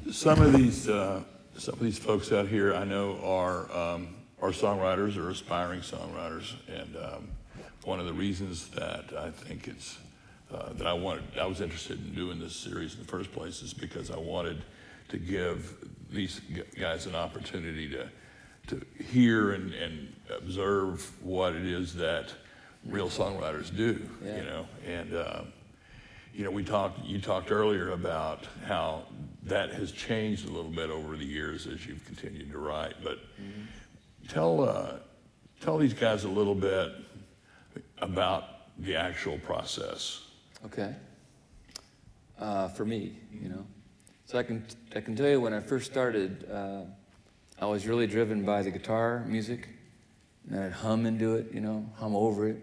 Some of these folks out here I know are songwriters or aspiring songwriters, and one of the reasons that I think it's that I was interested in doing this series in the first place is because I wanted to give these guys an opportunity to hear and observe what it is that real songwriters do, Yeah. you know, and you know, you talked earlier about how that has changed a little bit over the years as you've continued to write, but tell these guys a little bit about the actual process. Okay. For me, you know, so I can tell you when I first started, I was really driven by the guitar music, and then I'd hum into it, you know, hum over it,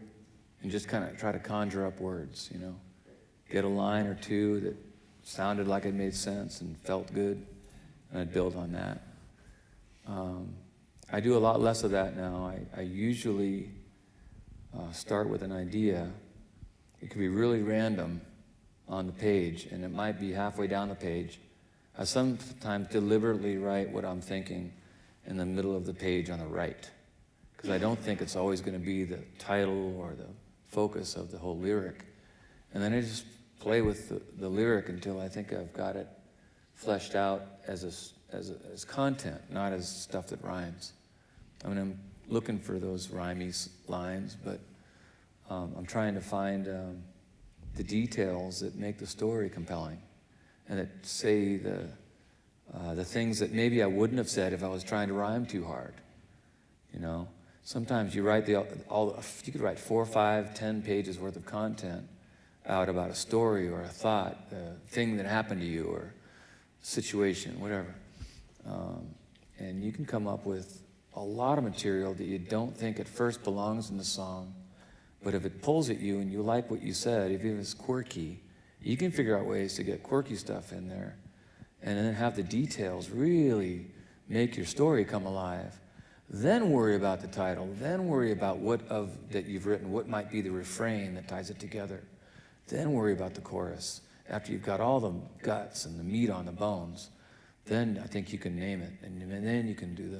and just kind of try to conjure up words, you know, get a line or two that sounded like it made sense and felt good, and I'd build on that. I do a lot less of that now. I usually start with an idea. It could be really random on the page, and it might be halfway down the page. I sometimes deliberately write what I'm thinking in the middle of the page on the right, because I don't think it's always going to be the title or the focus of the whole lyric. And then I just play with the lyric until I think I've got it fleshed out as content, not as stuff that rhymes. I mean, I'm looking for those rhymey lines, but I'm trying to find the details that make the story compelling, and that say the things that maybe I wouldn't have said if I was trying to rhyme too hard. You know, sometimes you write you could write 4, 5, 10 pages worth of content out about a story or a thought, a thing that happened to you or situation, whatever. And you can come up with a lot of material that you don't think at first belongs in the song, but if it pulls at you and you like what you said, if it's quirky, you can figure out ways to get quirky stuff in there and then have the details really make your story come alive. Then worry about the title, then worry about that you've written, what might be the refrain that ties it together. Then worry about the chorus. After you've got all the guts and the meat on the bones, then I think you can name it, and then you can do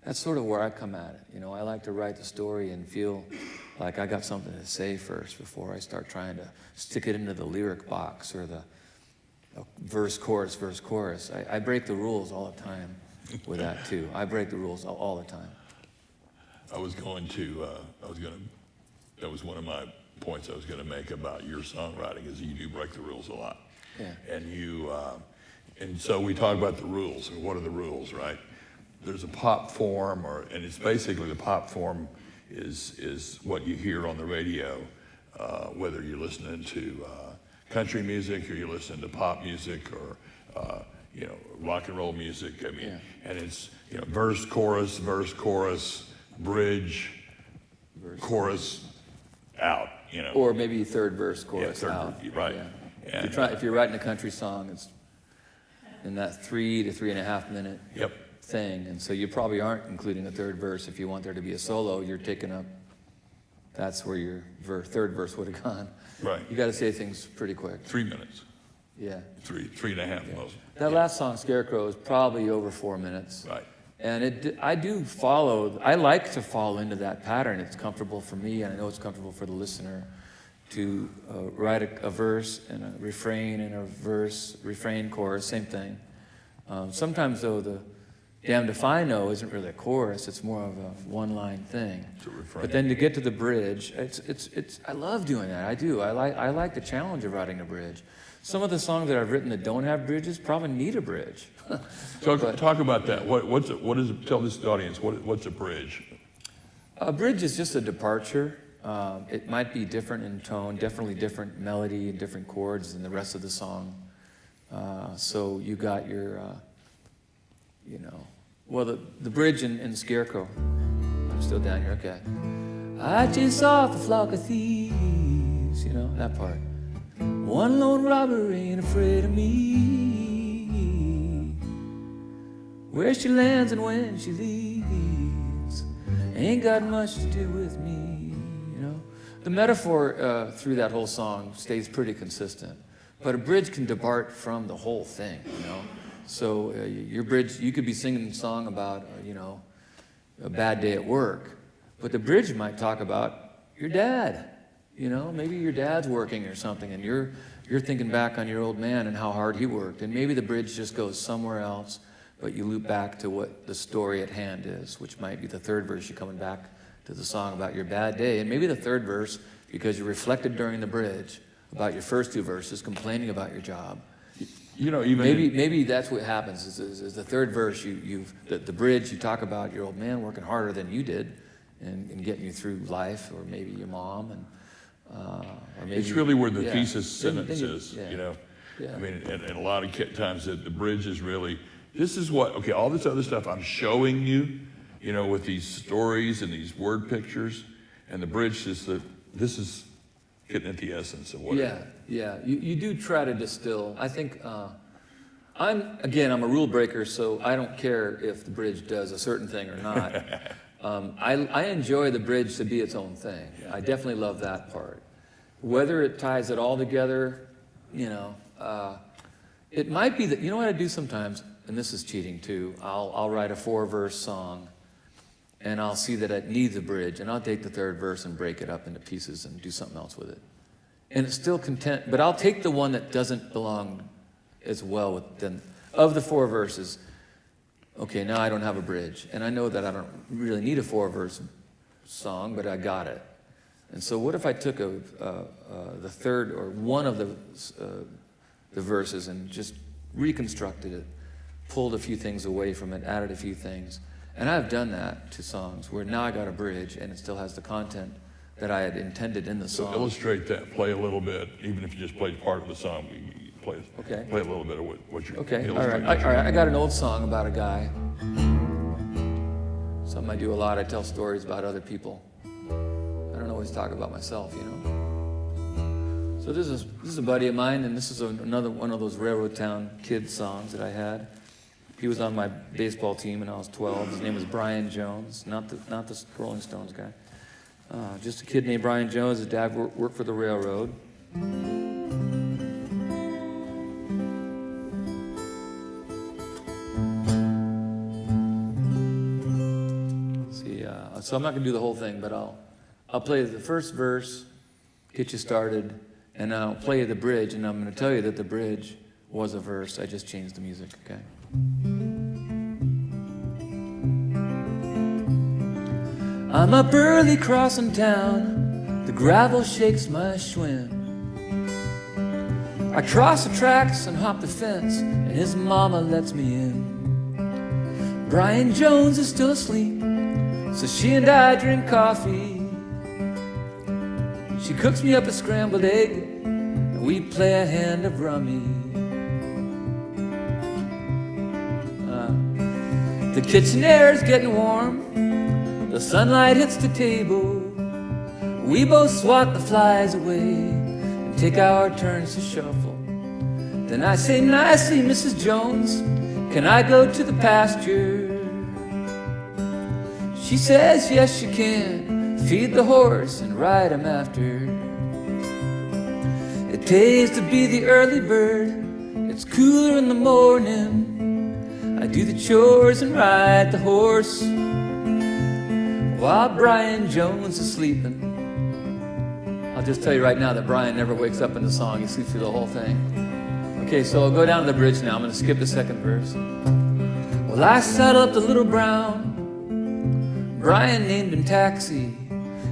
that's sort of where I come at it. You know, I like to write the story and feel like I got something to say first before I start trying to stick it into the lyric box or the verse, chorus, verse, chorus. I break the rules all the time with that too. I break the rules all the time. That was one of my points I was going to make about your songwriting is you do break the rules a lot. Yeah. And so we talk about the rules, and what are the rules, right? There's a pop form, and it's basically the pop form is what you hear on the radio, whether you're listening to country music or you're listening to pop music or you know, rock and roll music. I mean, and it's, you know, verse, chorus, bridge, chorus, out. You know, or maybe third verse, chorus, out. Right. Yeah. And if you're writing a country song, it's in that 3 to 3.5 minute thing, and so you probably aren't including a third verse. If you want there to be a solo, you're taking up. That's where your third verse would have gone. Right. You got to say things pretty quick. 3 minutes. Yeah. 3.5 most. That last song, Scarecrow, is probably over 4 minutes. Right. And I like to fall into that pattern. It's comfortable for me, and I know it's comfortable for the listener to write a verse and a refrain and a verse, refrain, chorus, same thing. Sometimes, though, the Damned If I Know isn't really a chorus, it's more of a one-line thing. It's a refrain. But then to get to the bridge, I love doing that. I do. I like the challenge of writing a bridge. Some of the songs that I've written that don't have bridges probably need a bridge. Talk about that. What is it? Tell this audience, what's a bridge? A bridge is just a departure. It might be different in tone, definitely different melody and different chords than the rest of the song. So you got your, the bridge in Scarecrow. I'm still down here, okay. I chase off a flock of thieves, that part. One lone robber ain't afraid of me. Where she lands and when she leaves ain't got much to do with me, you know. The metaphor through that whole song stays pretty consistent, but a bridge can depart from the whole thing, you know. So your bridge, you could be singing a song about, you know, a bad day at work, but the bridge might talk about your dad, you know. Maybe your dad's working or something, and you're thinking back on your old man and how hard he worked, and maybe the bridge just goes somewhere else, but you loop back to what the story at hand is, which might be the third verse. You're coming back to the song about your bad day, and maybe the third verse, because you reflected during the bridge about your first two verses, complaining about your job. You know, even Maybe that's what happens. Is the third verse, the bridge, you talk about your old man working harder than you did, and getting you through life, or maybe your mom, and or maybe, it's really where the yeah. thesis sentence Then is. yeah. You know, Yeah. I mean, and a lot of times the bridge is really, this is what, okay, all this other stuff I'm showing you, you know, with these stories and these word pictures, and the bridge is this is getting at the essence of what. Yeah. You do try to distill. I think I'm a rule breaker, so I don't care if the bridge does a certain thing or not. I enjoy the bridge to be its own thing. I definitely love that part. Whether it ties it all together, you know, it might be that, you know what I do sometimes, and this is cheating too, I'll write a 4-verse song, and I'll see that it needs a bridge, and I'll take the third verse and break it up into pieces and do something else with it. And it's still content, but I'll take the one that doesn't belong as well with them. Of the 4 verses, okay, now I don't have a bridge, and I know that I don't really need a 4-verse song, but I got it. And so what if I took the third or one of the verses and just reconstructed it, pulled a few things away from it, added a few things, and I've done that to songs where now I got a bridge and it still has the content that I had intended in the song. So illustrate that, play a little bit, even if you just played part of the song, you play a little bit of what you're all right. I got an old song about a guy. Something I do a lot. I tell stories about other people. I don't always talk about myself, you know. So this is a buddy of mine, and this is another one of those Railroad Town kid songs that I had. He was on my baseball team when I was 12. His name was Brian Jones, not the Rolling Stones guy. Just a kid named Brian Jones. His dad worked for the railroad. So I'm not going to do the whole thing, but I'll play the first verse, get you started, and I'll play the bridge, and I'm going to tell you that the bridge was a verse. I just changed the music, okay? I'm up early crossing town, the gravel shakes my Schwinn. I cross the tracks and hop the fence, and his mama lets me in. Brian Jones is still asleep, so she and I drink coffee. She cooks me up a scrambled egg, and we play a hand of rummy. The kitchen air is getting warm, the sunlight hits the table. We both swat the flies away and take our turns to shuffle. Then I say nicely, Mrs. Jones, can I go to the pasture? She says, yes, you can. Feed the horse and ride him after. It pays to be the early bird. It's cooler in the morning. I do the chores and ride the horse while Brian Jones is sleeping. I'll just tell you right now that Brian never wakes up in the song. He sleeps through the whole thing. Okay, so I'll go down to the bridge now. I'm going to skip the second verse. Well, I saddle up the little brown. Brian named him Taxi.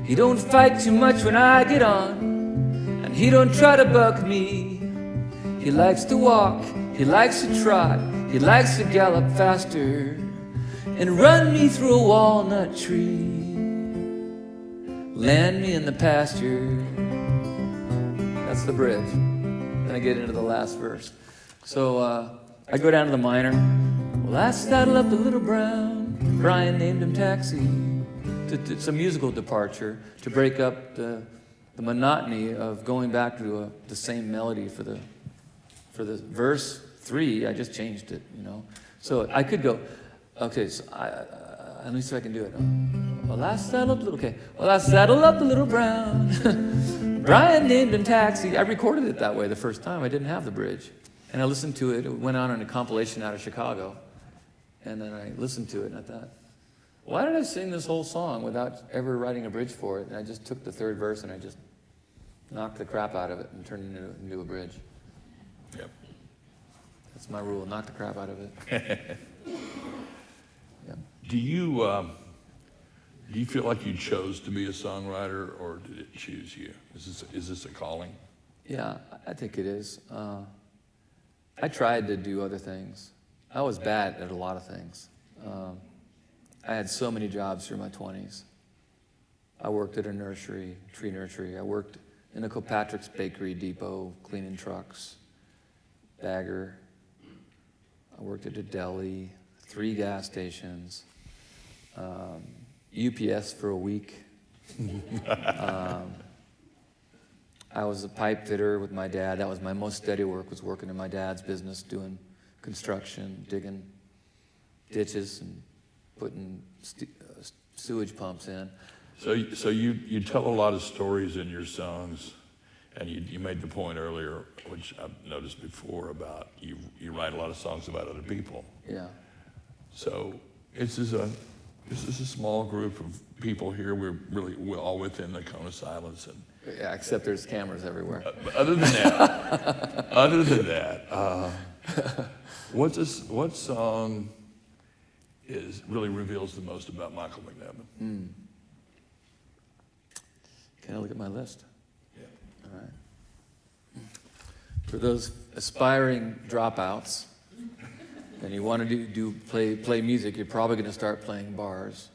He don't fight too much when I get on, and he don't try to buck me. He likes to walk, he likes to trot, he likes to gallop faster and run me through a walnut tree. Land me in the pasture. That's the bridge. Then I get into the last verse. So I go down to the minor. Well, I saddle up the little brown. Brian named him Taxi. It's a musical departure to break up the monotony of going back to the same melody for the verse 3. I just changed it, you know. So I could go. Okay, so let me see if I can do it. Well, I saddled up the little brown. Brian named in taxi. I recorded it that way the first time. I didn't have the bridge. And I listened to it. It went on a compilation out of Chicago. And then I listened to it and I thought, why did I sing this whole song without ever writing a bridge for it? And I just took the third verse and I just knocked the crap out of it and turned it into a bridge. Yep. That's my rule, knock the crap out of it. Yep. Do you feel like you chose to be a songwriter, or did it choose you? Is this a calling? Yeah, I think it is. I tried to do other things. I was bad at a lot of things. I had so many jobs through my 20s. I worked at a nursery, tree nursery. I worked in a Kilpatrick's bakery depot, cleaning trucks, bagger. I worked at a deli, 3 gas stations, UPS for a week. I was a pipe fitter with my dad. That was my most steady work, was working in my dad's business, doing construction, digging ditches and putting sewage pumps in. So you tell a lot of stories in your songs, and you made the point earlier, which I've noticed before, about you write a lot of songs about other people. Yeah. So this is a small group of people here. We're all within the cone of silence, and Yeah, except there's cameras everywhere. but other than that, what song really reveals the most about Michael McNevin? Can I look at my list? Yeah. All right. For those aspiring dropouts, and you want to play music, you're probably going to start playing bars.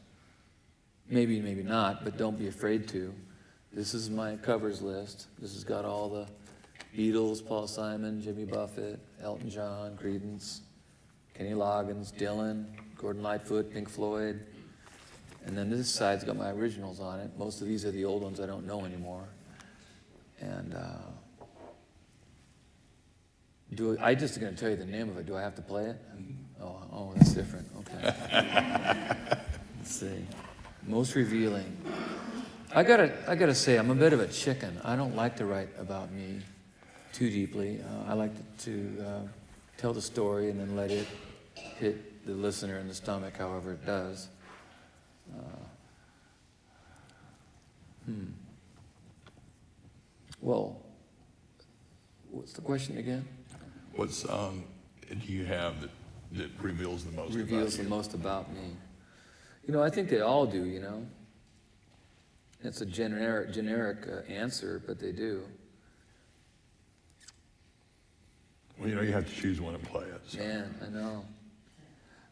Maybe not, but don't be afraid to. This is my covers list. This has got all the Beatles, Paul Simon, Jimmy Buffett, Elton John, Creedence, Kenny Loggins, Dylan, Gordon Lightfoot, Pink Floyd. And then this side's got my originals on it. Most of these are the old ones I don't know anymore. And I just going to tell you the name of it. Do I have to play it? Oh, that's different. Okay. Let's see. Most revealing. I gotta say, I'm a bit of a chicken. I don't like to write about me too deeply. I like to tell the story and then let it hit the listener in the stomach, however it does. Well, what's the question again? What song do you have that reveals the most Reveals about you? the most about me. I think they all do, It's a generic answer, but they do. Well, you have to choose one and play it. So. Man, I know.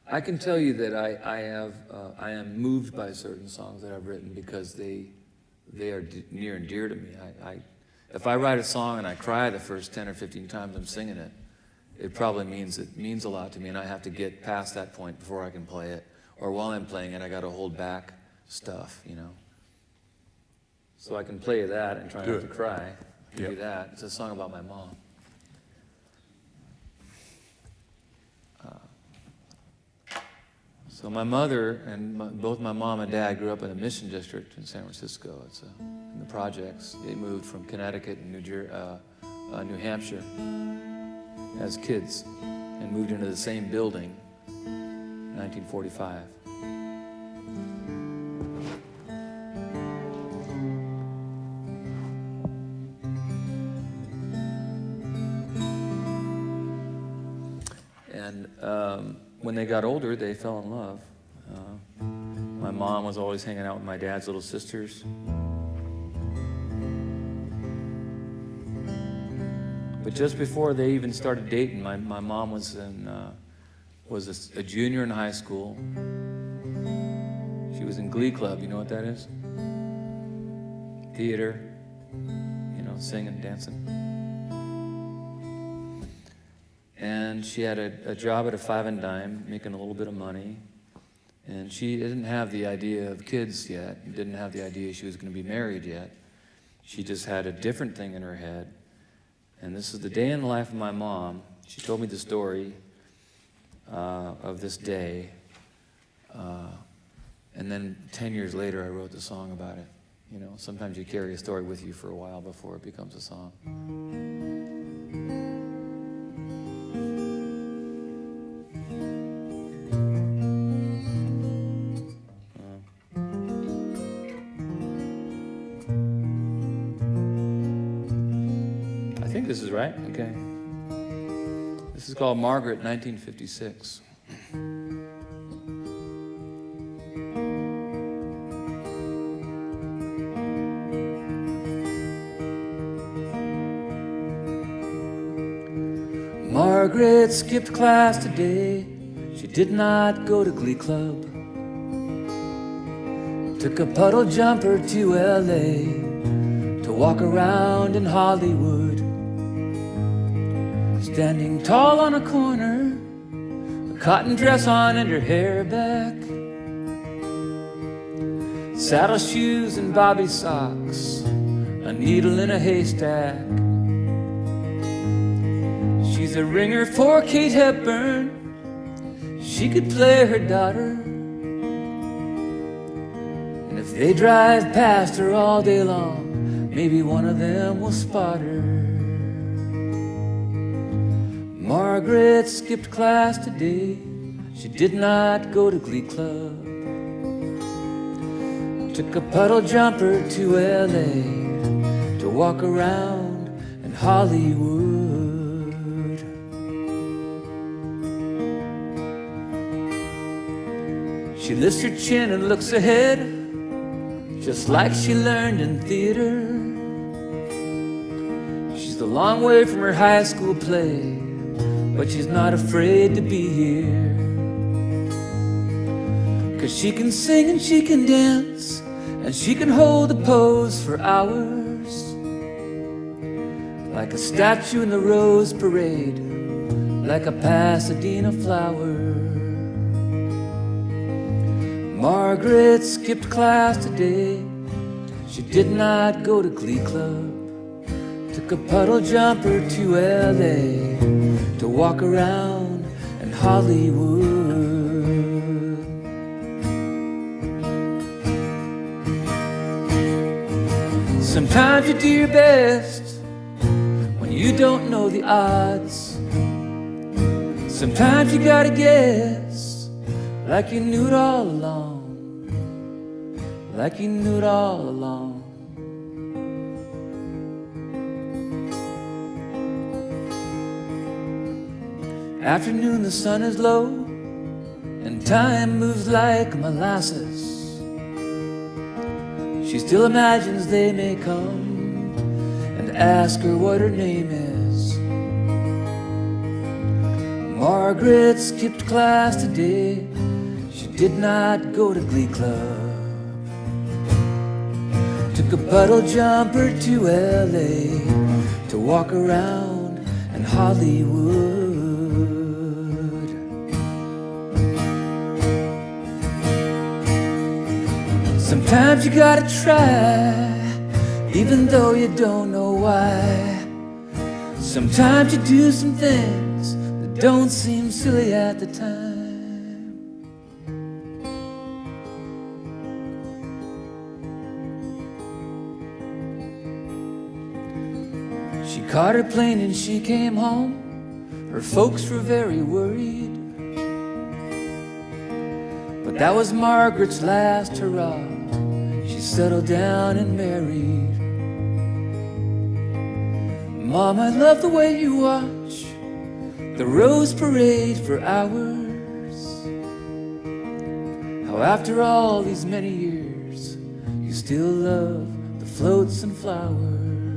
I can tell you that I am moved by certain songs that I've written because they are near and dear to me. If I write a song and I cry the first 10 or 15 times I'm singing it, it probably means a lot to me, and I have to get past that point before I can play it. Or while I'm playing it, I got to hold back stuff, So I can play that and try not to cry. I can do that. It's a song about my mom. So my mother and both my mom and dad grew up in a mission district in San Francisco. It's in the projects. They moved from Connecticut and New Hampshire as kids and moved into the same building in 1945. And when they got older, they fell in love. My mom was always hanging out with my dad's little sisters. But just before they even started dating, my mom was a junior in high school. She was in Glee Club. You know what that is? Theater, singing, dancing. And she had a job at a 5 and Dime, making a little bit of money. And she didn't have the idea of kids yet, didn't have the idea she was going to be married yet. She just had a different thing in her head. And this is the day in the life of my mom. She told me the story of this day. And then 10 years later, I wrote the song about it. You know, sometimes you carry a story with you for a while before it becomes a song. I think this is right. Okay. This is called Margaret, 1956. Margaret skipped class today. She did not go to Glee Club. Took a puddle jumper to LA to walk around in Hollywood. Standing tall on a corner, a cotton dress on and her hair back. Saddle shoes and bobby socks, a needle in a haystack. She's a ringer for Kate Hepburn. She could play her daughter. And if they drive past her all day long, maybe one of them will spot her. Margaret skipped class today. She did not go to Glee Club. Took a puddle jumper to LA to walk around in Hollywood. She lifts her chin and looks ahead, just like she learned in theater. She's a long way from her high school play, but she's not afraid to be here. 'Cause she can sing and she can dance, and she can hold a pose for hours, like a statue in the Rose Parade, like a Pasadena flower. Margaret skipped class today. She did not go to Glee Club. Took a puddle jumper to LA to walk around in Hollywood. Sometimes you do your best when you don't know the odds. Sometimes you gotta guess like you knew it all along. Like you knew it all along. Afternoon, the sun is low, and time moves like molasses. She still imagines they may come and ask her what her name is. Margaret skipped class today. She did not go to Glee Club. Took a puddle jumper to LA to walk around in Hollywood. Sometimes you gotta try, even though you don't know why. Sometimes you do some things that don't seem silly at the time. She caught her plane and she came home. Her folks were very worried, but that was Margaret's last hurrah. She settled down and married. Mom, I love the way you watch the Rose Parade for hours. How after all these many years, you still love the floats and flowers.